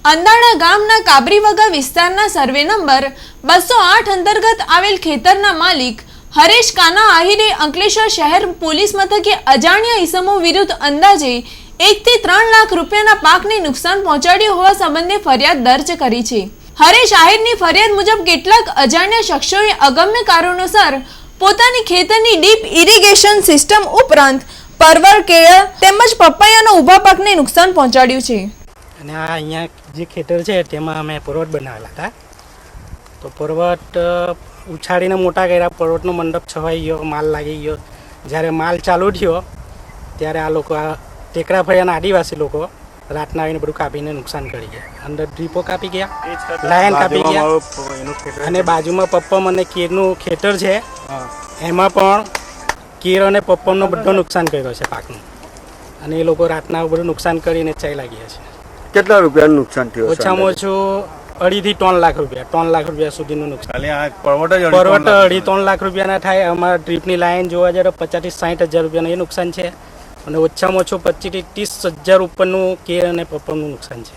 અંદાણા ગામના કાબરીવગા વિસ્તારના survey number 208 અંતર્ગત આવેલ ખેતરના માલિક હરેશ કાના આહિરે અંકલેશ્વર શહેર પોલીસ મથકે અજાણ્યા ઈસમો વિરુદ્ધ અંદાજે 1 થી 3 લાખ રૂપિયાના પાકને નુકસાન પહોંચાડ્યું હોવા સંબંધે ફરિયાદ દર્જ કરી છે। હરેશ આહિરની ફરિયાદ મુજબ કેટલાક અજાણ્યા શખ્સોએ અગમ્ય કારણોસર પોતાની ખેતરની ડીપ ઇરિગેશન સિસ્ટમ ઉપરાંત પરવર, કેળા તેમજ પપૈયાના ઊભા પાકને નુકસાન પહોંચાડ્યું છે। અને આ અહીંયા જે ખેતર છે તેમાં અમે પર્વત બનાવેલા હતા, તો પર્વત ઉછાળીને મોટા કર્યા, પર્વતનો મંડપ છવાઈ ગયો, માલ લાગી ગયો। જ્યારે માલ ચાલુ થયો ત્યારે આ લોકો આ ટેકરા ફળિયાના આદિવાસી લોકો રાતના આવીને બધું કાપીને નુકસાન કરી ગયા। અંદર ડ્રીપો કાપી ગયા, લાયન કાપી ગયા, અને બાજુમાં પપ્પમ અને કેરનું ખેતર છે, એમાં પણ કેર અને પપ્પમનો બધો નુકસાન કર્યો છે પાકનું, અને એ લોકો રાતના બધું નુકસાન કરીને ચાલ્યા ગયા છે। કેટલા રૂપિયાનું નુકસાન થયું? ઓછામાં ઓછું 2.5 થી 3 લાખ રૂપિયા, 3 લાખ રૂપિયા સુધીનું નુકસાન। પર્વત 2.5-3 લાખ રૂપિયાના થાય। અમારા ટ્રીપની લાઈન જોવા જાય તો 50,000 થી 60,000 રૂપિયાનું એ નુકસાન છે, અને ઓછામાં ઓછું 25,000 થી 30,000 ઉપરનું કેર અને પપ્પમનું નુકસાન છે।